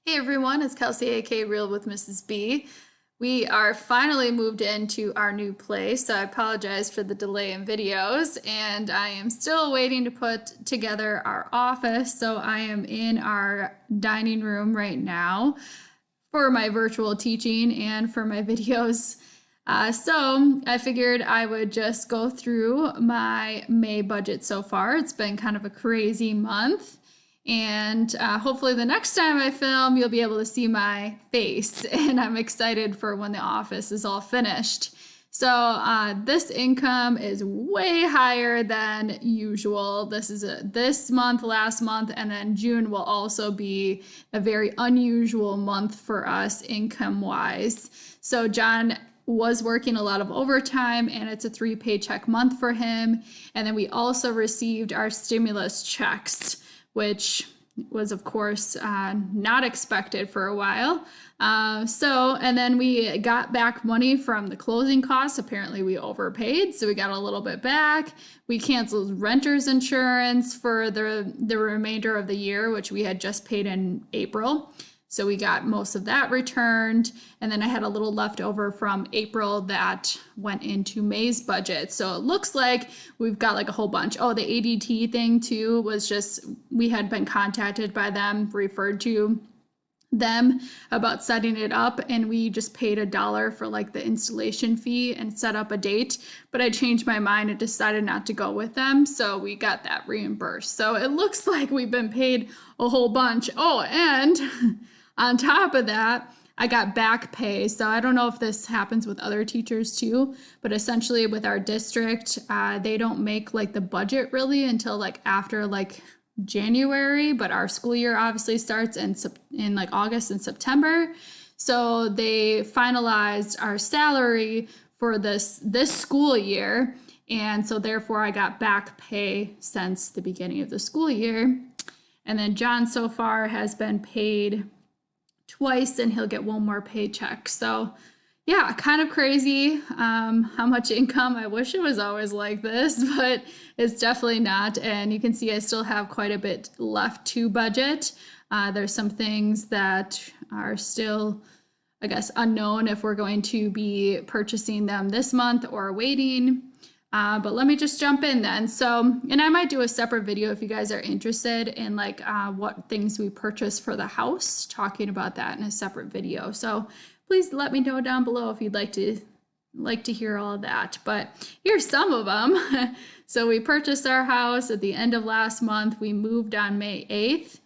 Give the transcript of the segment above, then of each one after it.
Hey everyone, it's Kelsey, aka Real with Mrs. B. We are finally moved into our new place, so I apologize for the delay in videos, and I am still waiting to put together our office. So I am in our dining room right now for my virtual teaching and for my videos. So I figured I would just go through my May budget so far. It's been kind of a crazy month. And hopefully, the next time I film, you'll be able to see my face. And I'm excited for when the office is all finished. So, this income is way higher than usual. This month, last month, and then June will also be a very unusual month for us income wise. So, John was working a lot of overtime, and it's a 3 paycheck month for him. And then we also received our stimulus checks, which was, of course, not expected for a while. And then we got back money from the closing costs. Apparently, we overpaid, so we got a little bit back. We canceled renter's insurance for the remainder of the year, which we had just paid in April. So we got most of that returned. And then I had a little left over from April that went into May's budget. So it looks like we've got like a whole bunch. Oh, the ADT thing too was just, we had been contacted by them, referred to them about setting it up, and we just paid $1 for like the installation fee and set up a date. But I changed my mind and decided not to go with them, so we got that reimbursed. So it looks like we've been paid a whole bunch. Oh, and on top of that, I got back pay. So I don't know if this happens with other teachers too, but essentially with our district, they don't make like the budget really until like after like January, but our school year obviously starts in like August and September. So they finalized our salary for this school year, and so therefore I got back pay since the beginning of the school year. And then John so far has been paid twice, and he'll get one more paycheck. So yeah, kind of crazy how much income. I wish it was always like this, but it's definitely not. And you can see I still have quite a bit left to budget. There's some things that are still, I guess, unknown if we're going to be purchasing them this month or waiting. But let me just jump in then. So, and I might do a separate video if you guys are interested in like what things we purchased for the house, talking about that in a separate video. So please let me know down below if you'd like to hear all of that. But here's some of them. So we purchased our house at the end of last month. We moved on May 8th.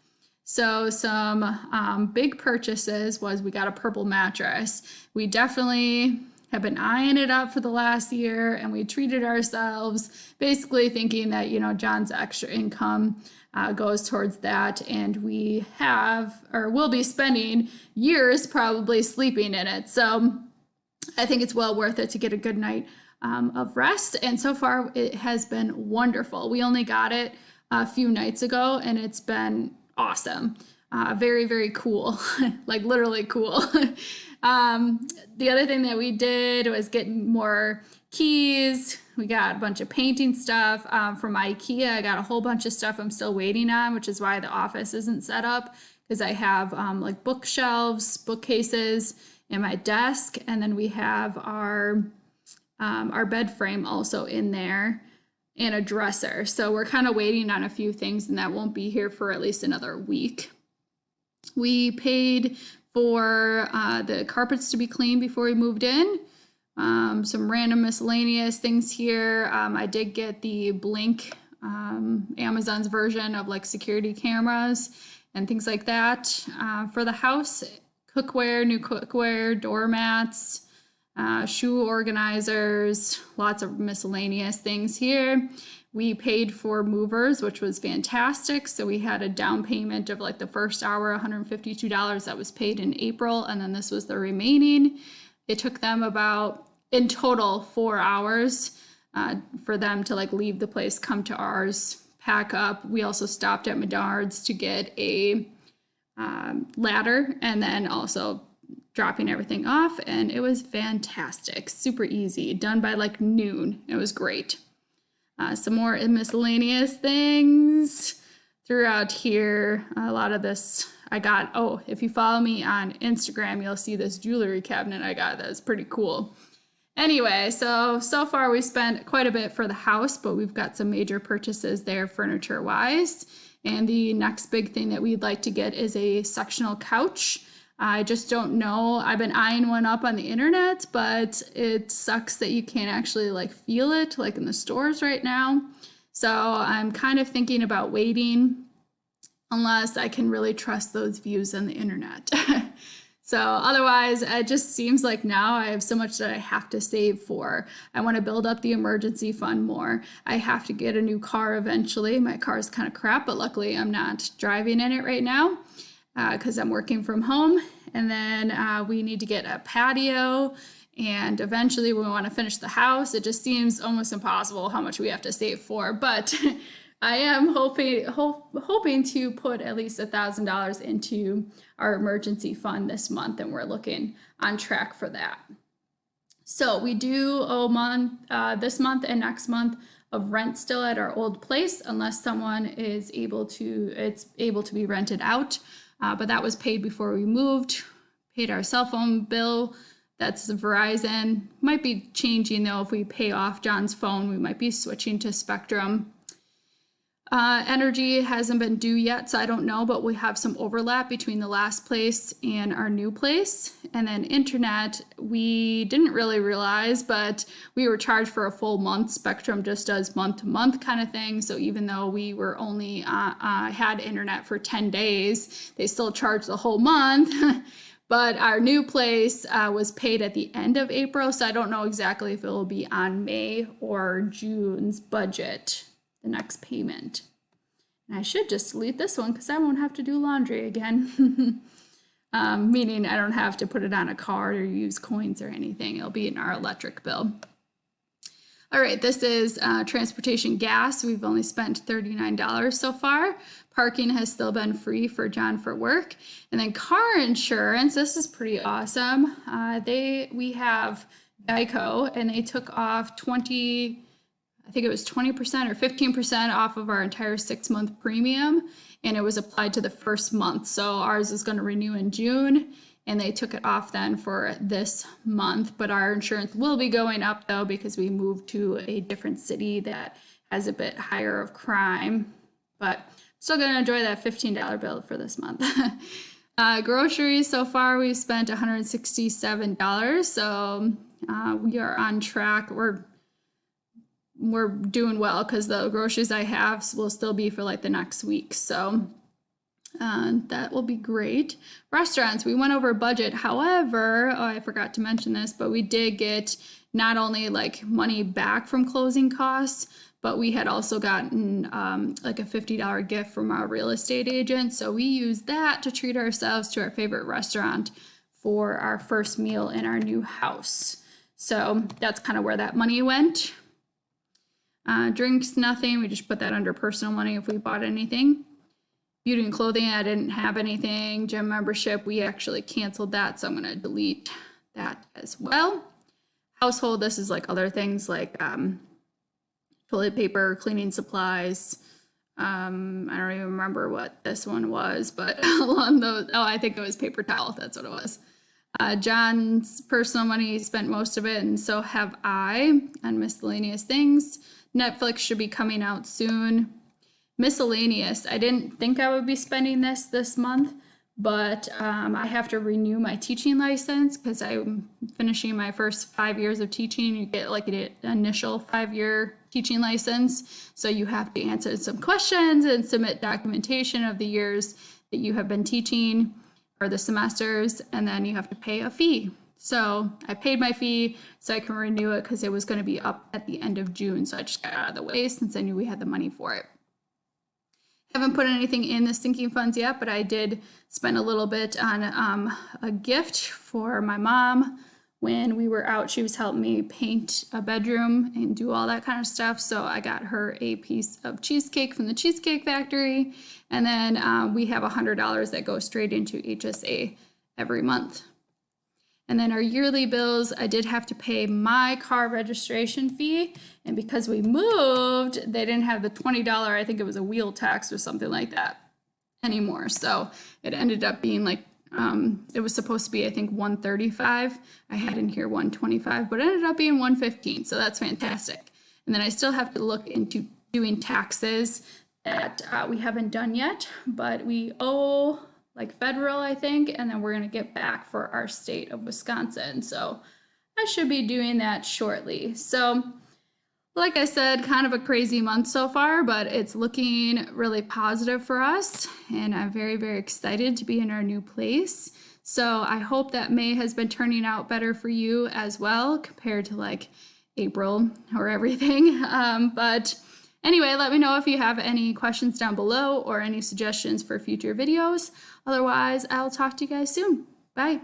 So some big purchases was we got a purple mattress. We definitely have been eyeing it up for the last year, and we treated ourselves basically thinking that, you know, John's extra income goes towards that, and we have or will be spending years probably sleeping in it. So I think it's well worth it to get a good night of rest, and so far it has been wonderful. We only got it a few nights ago, and it's been awesome. Very, very cool, like literally cool. The other thing that we did was get more keys. We got a bunch of painting stuff from IKEA. I got a whole bunch of stuff I'm still waiting on, which is why the office isn't set up, because I have like bookshelves, bookcases in my desk, and then we have our bed frame also in there, and a dresser. So we're kind of waiting on a few things, and that won't be here for at least another week. We paid for the carpets to be cleaned before we moved in. Some random miscellaneous things here. I did get the Blink, Amazon's version of like security cameras and things like that for the house. Cookware, new cookware, doormats, shoe organizers, lots of miscellaneous things here. We paid for movers, which was fantastic. So we had a down payment of like the first hour, $152 that was paid in April. And then this was the remaining. It took them about, in total, 4 hours for them to like leave the place, come to ours, pack up. We also stopped at Menards to get a ladder, and then also dropping everything off. And it was fantastic, super easy, done by like noon. It was great. Some more miscellaneous things. throughout here. A lot of this I got, oh, if you follow me on Instagram, you'll see this jewelry cabinet I got. That's pretty cool. Anyway, so far we spent quite a bit for the house, but we've got some major purchases there furniture-wise. And the next big thing that we'd like to get is a sectional couch. I just don't know. I've been eyeing one up on the internet, but it sucks that you can't actually like feel it like in the stores right now. So I'm kind of thinking about waiting unless I can really trust those views on the internet. So otherwise, it just seems like now I have so much that I have to save for. I want to build up the emergency fund more. I have to get a new car eventually. My car is kind of crap, but luckily I'm not driving in it right now because I'm working from home. And then we need to get a patio, and eventually we want to finish the house. It just seems almost impossible how much we have to save for, but I am hoping to put at least $1,000 into our emergency fund this month, and we're looking on track for that. So we do owe this month and next month of rent still at our old place, unless someone is able to be rented out. But that was paid before we moved. Paid our cell phone bill. That's Verizon. Might be changing though. If we pay off John's phone, we might be switching to Spectrum. Energy hasn't been due yet, so I don't know, but we have some overlap between the last place and our new place. And then internet, we didn't really realize, but we were charged for a full month. Spectrum just does month to month kind of thing. So even though we were only had internet for 10 days, they still charged the whole month. But our new place was paid at the end of April, so I don't know exactly if it will be on May or June's budget, the next payment. And I should just delete this one because I won't have to do laundry again. Meaning I don't have to put it on a card or use coins or anything. It'll be in our electric bill. All right, this is transportation gas. We've only spent $39 so far. Parking has still been free for John for work. And then car insurance, this is pretty awesome. We have Geico, and they took off I think it was 20% or 15% off of our entire 6-month premium, and it was applied to the first month. So ours is going to renew in June, and they took it off then for this month. But our insurance will be going up though because we moved to a different city that has a bit higher of crime. But still going to enjoy that $15 bill for this month. Groceries, so far we've spent $167. So we are on track. We're doing well because the groceries I have will still be for like the next week. So that will be great. Restaurants, we went over budget. However, I forgot to mention this, but we did get not only like money back from closing costs, but we had also gotten like a $50 gift from our real estate agent. So we used that to treat ourselves to our favorite restaurant for our first meal in our new house. So that's kind of where that money went. Drinks, nothing. We just put that under personal money if we bought anything. Beauty and clothing, I didn't have anything. Gym membership, we actually canceled that, so I'm going to delete that as well. Household, this is like other things like toilet paper, cleaning supplies. I don't even remember what this one was, but along those, I think it was paper towel. That's what it was. John's personal money, spent most of it, and so have I on miscellaneous things. Netflix should be coming out soon. Miscellaneous, I didn't think I would be spending this month, but I have to renew my teaching license because I'm finishing my first 5 years of teaching. You get like an initial 5-year teaching license. So you have to answer some questions and submit documentation of the years that you have been teaching or the semesters, and then you have to pay a fee. So I paid my fee so I can renew it because it was going to be up at the end of June. So I just got out of the way since I knew we had the money for it. Haven't put anything in the sinking funds yet, but I did spend a little bit on a gift for my mom. When we were out, she was helping me paint a bedroom and do all that kind of stuff. So I got her a piece of cheesecake from the Cheesecake Factory. And then we have $100 that goes straight into HSA every month. And then our yearly bills, I did have to pay my car registration fee. And because we moved, they didn't have the $20, I think it was a wheel tax or something like that anymore. So it ended up being like, it was supposed to be, I think, $135. I had in here $125, but it ended up being $115. So that's fantastic. And then I still have to look into doing taxes that we haven't done yet, but we owe like federal, I think, and then we're going to get back for our state of Wisconsin. So I should be doing that shortly. So like I said, kind of a crazy month so far, but it's looking really positive for us. And I'm very, very excited to be in our new place. So I hope that May has been turning out better for you as well compared to like April or everything. But anyway, let me know if you have any questions down below or any suggestions for future videos. Otherwise, I'll talk to you guys soon. Bye.